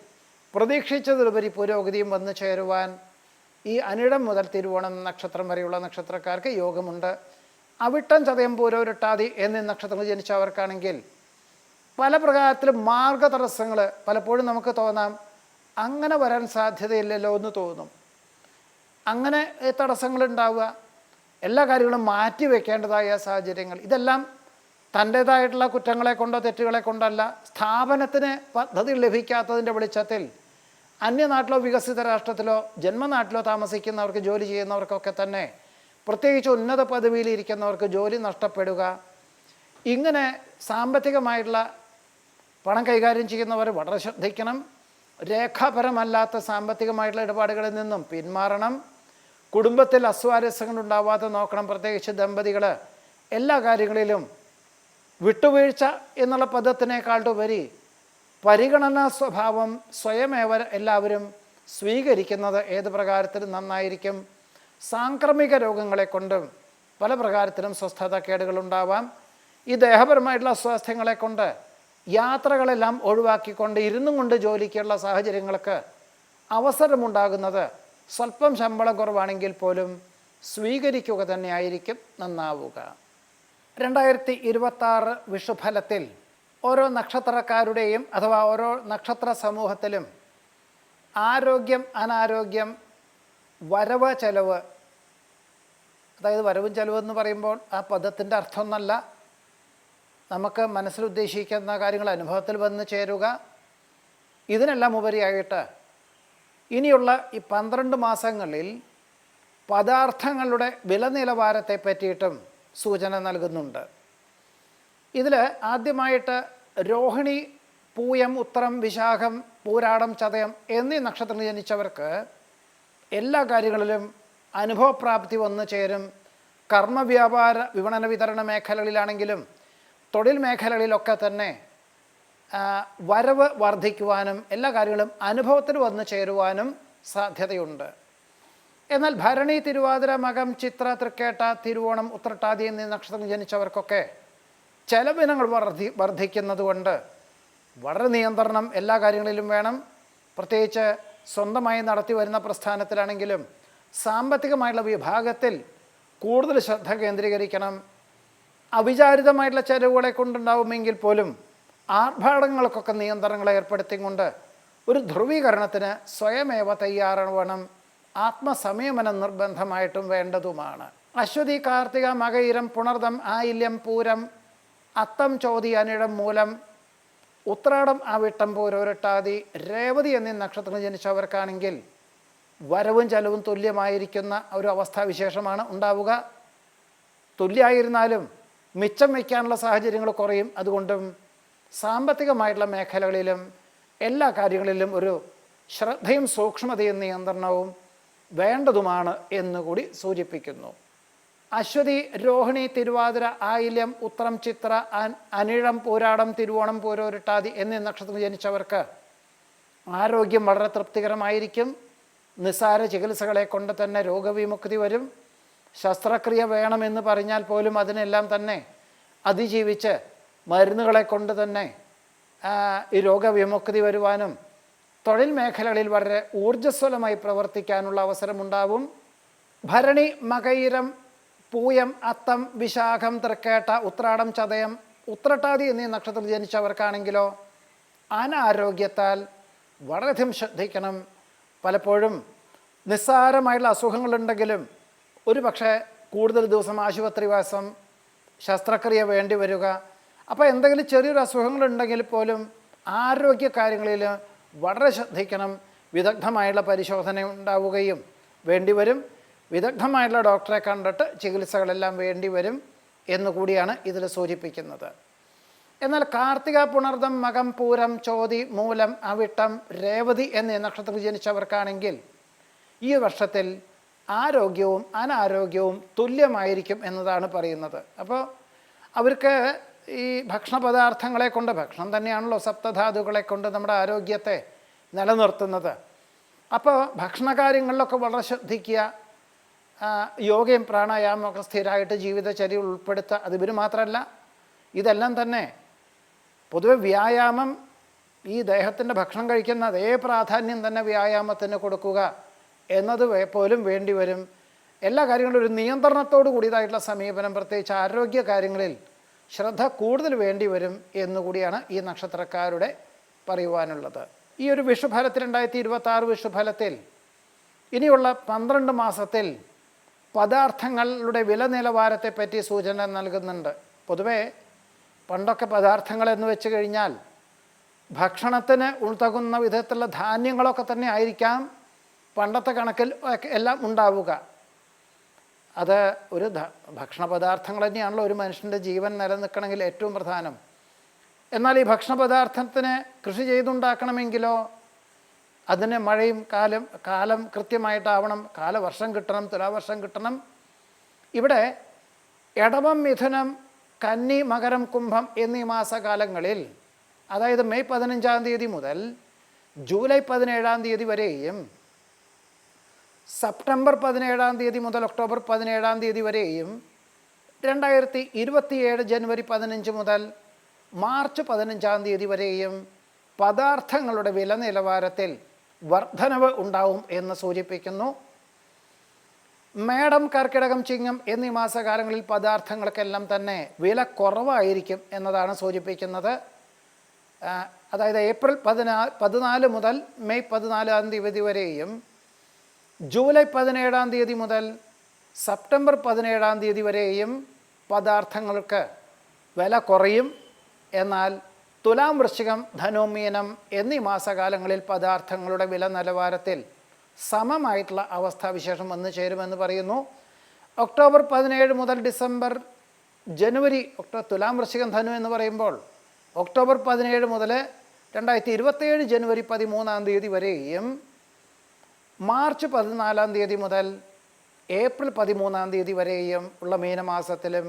പ്രതീക്ഷിച്ചതിലുപരി പുരോഗതിയും വന്നു ചേരുവാൻ ഈ അനിഴം മുതൽ തിരുവോണം നക്ഷത്രം വരെയുള്ള നക്ഷത്രക്കാർക്ക് യോഗമുണ്ട്. അവിട്ടം, ചതയം, പൂരോരുട്ടാതി എന്നീ നക്ഷത്രങ്ങൾ ജനിച്ചവർക്കാണെങ്കിൽ പല പ്രകാരത്തിലും മാർഗതടസ്സങ്ങൾ പലപ്പോഴും നമുക്ക് തോന്നാം. അങ്ങനെ വരാൻ സാധ്യതയില്ലല്ലോ എന്ന് തോന്നും. അങ്ങനെ തടസ്സങ്ങളുണ്ടാവുക, എല്ലാ കാര്യങ്ങളും മാറ്റി വയ്ക്കേണ്ടതായ സാഹചര്യങ്ങൾ, ഇതെല്ലാം തൻ്റേതായിട്ടുള്ള കുറ്റങ്ങളെ കൊണ്ടോ തെറ്റുകളെ കൊണ്ടല്ല, സ്ഥാപനത്തിന് പദ്ധതി ലഭിക്കാത്തതിൻ്റെ വെളിച്ചത്തിൽ അന്യനാട്ടിലോ വികസിത രാഷ്ട്രത്തിലോ ജന്മനാട്ടിലോ താമസിക്കുന്നവർക്ക്, ജോലി ചെയ്യുന്നവർക്കൊക്കെ തന്നെ, പ്രത്യേകിച്ച് ഉന്നത പദവിയിലിരിക്കുന്നവർക്ക് ജോലി നഷ്ടപ്പെടുക. ഇങ്ങനെ സാമ്പത്തികമായിട്ടുള്ള പണം കൈകാര്യം ചെയ്യുന്നവർ വളരെ ശ്രദ്ധിക്കണം. രേഖാപരമല്ലാത്ത സാമ്പത്തികമായിട്ടുള്ള ഇടപാടുകളിൽ നിന്നും പിന്മാറണം. കുടുംബത്തിൽ അസ്വാരസ്യങ്ങൾ ഉണ്ടാവാതെ നോക്കണം. പ്രത്യേകിച്ച് ദമ്പതികൾ എല്ലാ കാര്യങ്ങളിലും വിട്ടുവീഴ്ച എന്നുള്ള പദത്തിനേക്കാളുപരി പരിഗണനാ സ്വഭാവം സ്വയമേവ എല്ലാവരും സ്വീകരിക്കുന്നത് ഏത് പ്രകാരത്തിലും നന്നായിരിക്കും. സാംക്രമിക രോഗങ്ങളെ കൊണ്ടും പല പ്രകാരത്തിലും സ്വസ്ഥതക്കേടുകളുണ്ടാവാം. ഈ ദേഹപരമായിട്ടുള്ള അസ്വാസ്ഥ്യങ്ങളെ കൊണ്ട് യാത്രകളെല്ലാം ഒഴിവാക്കിക്കൊണ്ട് ഇരുന്നും കൊണ്ട് ജോലിക്കുള്ള സാഹചര്യങ്ങൾക്ക് അവസരമുണ്ടാകുന്നത് സ്വല്പം ശമ്പളം കുറവാണെങ്കിൽ പോലും സ്വീകരിക്കുക തന്നെയായിരിക്കും നന്നാവുക. 2026 വിഷുഫലത്തിൽ ഓരോ നക്ഷത്രക്കാരുടെയും അഥവാ ഓരോ നക്ഷത്ര സമൂഹത്തിലും ആരോഗ്യം, അനാരോഗ്യം, വരവ്, ചെലവ്, അതായത് വരവും ചെലവെന്ന് പറയുമ്പോൾ ആ പദത്തിൻ്റെ അർത്ഥമൊന്നല്ല, നമുക്ക് മനസ്സിലുദ്ദേശിക്കുന്ന കാര്യങ്ങൾ അനുഭവത്തിൽ വന്ന് ചേരുക. ഇതിനെല്ലാം ഉപരിയായിട്ട് ഇനിയുള്ള ഈ 12 മാസങ്ങളിൽ പദാർത്ഥങ്ങളുടെ വില നിലവാരത്തെ പറ്റിയിട്ടും സൂചന നൽകുന്നുണ്ട്. ഇതിൽ ആദ്യമായിട്ട് രോഹിണി, പൂയം, ഉത്രം, വിശാഖം, പൂരാടം, ചതയം എന്നീ നക്ഷത്രത്തിൽ ജനിച്ചവർക്ക് എല്ലാ കാര്യങ്ങളിലും അനുഭവപ്രാപ്തി വന്നു ചേരും. കർമ്മവ്യാപാര, വിപണന, വിതരണ മേഖലകളിലാണെങ്കിലും തൊഴിൽ മേഖലകളിലൊക്കെ തന്നെ വരവ് വർദ്ധിക്കുവാനും എല്ലാ കാര്യങ്ങളും അനുഭവത്തിൽ വന്നു ചേരുവാനും സാധ്യതയുണ്ട്. എന്നാൽ ഭരണി, തിരുവാതിര, മകം, ചിത്ര, തൃക്കേട്ട, തിരുവോണം, ഉത്രട്ടാതി എന്നീ നക്ഷത്രങ്ങൾ ജനിച്ചവർക്കൊക്കെ ചെലവിനങ്ങൾ വർദ്ധിക്കുന്നത് കൊണ്ട് വളരെ നിയന്ത്രണം എല്ലാ കാര്യങ്ങളിലും വേണം. പ്രത്യേകിച്ച് സ്വന്തമായി നടത്തി വരുന്ന പ്രസ്ഥാനത്തിലാണെങ്കിലും സാമ്പത്തികമായിട്ടുള്ള വിഭാഗത്തിൽ കൂടുതൽ ശ്രദ്ധ കേന്ദ്രീകരിക്കണം. അവിചാരിതമായിട്ടുള്ള ചെലവുകളെ കൊണ്ടുണ്ടാവുമെങ്കിൽ പോലും ആർഭാടങ്ങൾക്കൊക്കെ നിയന്ത്രണങ്ങൾ ഏർപ്പെടുത്തിക്കൊണ്ട് ഒരു ധ്രുവീകരണത്തിന് സ്വയമേവ തയ്യാറാവണം. ആത്മസംയമനം നിർബന്ധമായിട്ടും വേണ്ടതുമാണ്. അശ്വതി, കാർത്തിക, മകയിരം, പുണർദം, ആയില്യം, പൂരം, അത്തം, ചോതി, അനിഴം, മൂലം, ഉത്രാടം, അവിട്ടം, പൂരോരുട്ടാതി, രേവതി എന്നീ നക്ഷത്രങ്ങൾ ജനിച്ചവർക്കാണെങ്കിൽ വരവും ചെലവും തുല്യമായിരിക്കുന്ന ഒരു അവസ്ഥാവിശേഷമാണ് ഉണ്ടാവുക. തുല്യമായിരുന്നാലും മിച്ചം വയ്ക്കാനുള്ള സാഹചര്യങ്ങൾ കുറയും. അതുകൊണ്ടും സാമ്പത്തികമായിട്ടുള്ള മേഖലകളിലും എല്ലാ കാര്യങ്ങളിലും ഒരു ശ്രദ്ധയും സൂക്ഷ്മതയും നിയന്ത്രണവും വേണ്ടതുമാണ് എന്നുകൂടി സൂചിപ്പിക്കുന്നു. അശ്വതി, രോഹിണി, തിരുവാതിര, ആയില്യം, ഉത്രം, ചിത്ര, അനിഴം, പൂരാടം, തിരുവോണം, പൂരോരുട്ടാതി എന്നീ നക്ഷത്രത്തിൽ ജനിച്ചവർക്ക് ആരോഗ്യം വളരെ തൃപ്തികരമായിരിക്കും. നിസ്സാര ചികിത്സകളെ കൊണ്ട് തന്നെ രോഗവിമുക്തി വരും. ശസ്ത്രക്രിയ വേണമെന്ന് പറഞ്ഞാൽ പോലും അതിനെല്ലാം തന്നെ അതിജീവിച്ച് മരുന്നുകളെ കൊണ്ട് തന്നെ ഈ രോഗവിമുക്തി വരുവാനും തൊഴിൽ മേഖലകളിൽ വളരെ ഊർജ്ജസ്വലമായി പ്രവർത്തിക്കാനുള്ള അവസരമുണ്ടാവും. ഭരണി, മകയിരം, പൂയം, അത്തം, വിശാഖം, തൃക്കേട്ട, ഉത്രാടം, ചതയം, ഉത്രട്ടാതി എന്നീ നക്ഷത്രത്തിൽ ജനിച്ചവർക്കാണെങ്കിലോ അനാരോഗ്യത്താൽ വളരെയധികം ശ്രദ്ധിക്കണം. പലപ്പോഴും നിസ്സാരമായിട്ടുള്ള അസുഖങ്ങളുണ്ടെങ്കിലും ഒരു പക്ഷേ കൂടുതൽ ദിവസം ആശുപത്രിവാസം, ശസ്ത്രക്രിയ വേണ്ടി വരിക. അപ്പോൾ എന്തെങ്കിലും ചെറിയൊരു അസുഖങ്ങളുണ്ടെങ്കിൽ പോലും ആരോഗ്യ കാര്യങ്ങളിൽ വളരെ ശ്രദ്ധിക്കണം. വിദഗ്ധമായുള്ള പരിശോധന ഉണ്ടാവുകയും വേണ്ടിവരും. വിദഗ്ധമായിട്ടുള്ള ഡോക്ടറെ കണ്ടിട്ട് ചികിത്സകളെല്ലാം വേണ്ടിവരും എന്നുകൂടിയാണ് ഇതിൽ സൂചിപ്പിക്കുന്നത്. എന്നാൽ കാർത്തിക, പുണർദം, മകം, പൂരം, ചോതി, മൂലം, അവിട്ടം, രേവതി എന്നീ നക്ഷത്രത്തിൽ ജനിച്ചവർക്കാണെങ്കിൽ ഈ വർഷത്തിൽ ആരോഗ്യവും അനാരോഗ്യവും തുല്യമായിരിക്കും എന്നതാണ് പറയുന്നത്. അപ്പോൾ അവർക്ക് ഈ ഭക്ഷണപദാർത്ഥങ്ങളെ കൊണ്ട്, ഭക്ഷണം തന്നെയാണല്ലോ സപ്തധാതുക്കളെ കൊണ്ട് നമ്മുടെ ആരോഗ്യത്തെ നിലനിർത്തുന്നത്. അപ്പോൾ ഭക്ഷണകാര്യങ്ങളിലൊക്കെ വളരെ ശ്രദ്ധിക്കുക. യോഗയും പ്രാണായാമമൊക്കെ സ്ഥിരമായിട്ട് ജീവിതചര്യ ഉൾപ്പെടുത്തുക. അത് ഇവർ മാത്രമല്ല, ഇതെല്ലാം തന്നെ പൊതുവെ വ്യായാമം, ഈ ദേഹത്തിൻ്റെ ഭക്ഷണം കഴിക്കുന്ന അതേ പ്രാധാന്യം തന്നെ വ്യായാമത്തിന് കൊടുക്കുക എന്നത് പോലും വേണ്ടിവരും. എല്ലാ കാര്യങ്ങളും ഒരു നിയന്ത്രണത്തോടു കൂടിയതായിട്ടുള്ള സമീപനം, പ്രത്യേകിച്ച് ആരോഗ്യ കാര്യങ്ങളിൽ ശ്രദ്ധ കൂടുതൽ വേണ്ടിവരും എന്നുകൂടിയാണ് ഈ നക്ഷത്രക്കാരുടെ പറയുവാനുള്ളത്. ഈ ഒരു വിഷുഫലത്തിൽ 2026 വിഷുഫലത്തിൽ ഇനിയുള്ള 12 മാസത്തിൽ പദാർത്ഥങ്ങളുടെ വില നിലവാരത്തെപ്പറ്റി സൂചന നൽകുന്നുണ്ട്. പൊതുവേ പണ്ടൊക്കെ പദാർത്ഥങ്ങൾ എന്ന് വെച്ച് കഴിഞ്ഞാൽ ഭക്ഷണത്തിന് ഉൾത്തകുന്ന വിധത്തിലുള്ള ധാന്യങ്ങളൊക്കെ തന്നെ ആയിരിക്കാം പണ്ടത്തെ കണക്കിൽ എല്ലാം ഉണ്ടാവുക. അത് ഒരു ഭക്ഷണ പദാർത്ഥങ്ങൾ തന്നെയാണല്ലോ ഒരു മനുഷ്യൻ്റെ ജീവൻ നിലനിൽക്കണമെങ്കിൽ ഏറ്റവും പ്രധാനം. എന്നാൽ ഈ ഭക്ഷണ പദാർത്ഥത്തിന് കൃഷി ചെയ്തുണ്ടാക്കണമെങ്കിലോ അതിന് മഴയും കാലം കൃത്യമായിട്ടാവണം, കാലവർഷം കിട്ടണം, തുലാവർഷം കിട്ടണം. ഇവിടെ ഇടവം, മിഥുനം, കന്നി, മകരം, കുംഭം എന്നീ മാസകാലങ്ങളിൽ, അതായത് മെയ് 15-ാം തീയതി മുതൽ ജൂലൈ 17-ാം തീയതി വരെയും സെപ്റ്റംബർ 17-ാം തീയതി മുതൽ ഒക്ടോബർ 17-ാം തീയതി വരെയും 2027 ജനുവരി 15 മുതൽ മാർച്ച് 15-ാം തീയതി വരെയും പദാർത്ഥങ്ങളുടെ വില നിലവാരത്തിൽ വർധനവ് ഉണ്ടാവും എന്ന് സൂചിപ്പിക്കുന്നു. മേടം, കർക്കിടകം, ചിങ്ങം എന്നീ മാസകാലങ്ങളിൽ പദാർത്ഥങ്ങൾക്കെല്ലാം തന്നെ വില കുറവായിരിക്കും എന്നതാണ് സൂചിപ്പിക്കുന്നത്. അതായത് ഏപ്രിൽ 14 മുതൽ മെയ് 14-ാം തീയതി വരെയും ജൂലൈ 17-ാം തീയതി മുതൽ സെപ്റ്റംബർ 17-ാം തീയതി വരെയും പദാർത്ഥങ്ങൾക്ക് വില കുറയും. എന്നാൽ തുലാം, വൃശ്ചികം, ധനു, മീനം എന്നീ മാസകാലങ്ങളിൽ പദാർത്ഥങ്ങളുടെ വില നിലവാരത്തിൽ സമമായിട്ടുള്ള അവസ്ഥാവിശേഷം വന്നു ചേരുമെന്ന് പറയുന്നു. ഒക്ടോബർ 17 മുതൽ ഡിസംബർ, ജനുവരി, തുലാം, വൃശ്ചികം, ധനു എന്ന് പറയുമ്പോൾ ഒക്ടോബർ 17 മുതൽ 2027 ജനുവരി 13-ാം തീയതി വരെയും മാർച്ച് 14-ാം തീയതി മുതൽ ഏപ്രിൽ 13-ാം തീയതി വരെയും ഉള്ള മീനമാസത്തിലും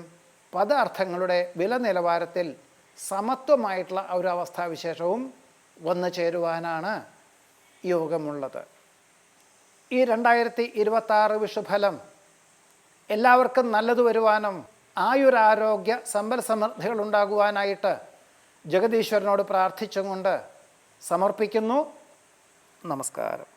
പദാർത്ഥങ്ങളുടെ വില നിലവാരത്തിൽ സമത്വമായിട്ടുള്ള ഒരു അവസ്ഥാവിശേഷവും വന്നു ചേരുവാനാണ് യോഗമുള്ളത്. ഈ 2026 വിഷുഫലം എല്ലാവർക്കും നല്ലത് വരുവാനും ആയുരാരോഗ്യ സമ്പൽ സമൃദ്ധികൾ ഉണ്ടാകുവാനായിട്ട് ജഗദീശ്വരനോട് പ്രാർത്ഥിച്ചുകൊണ്ട് സമർപ്പിക്കുന്നു. നമസ്കാരം.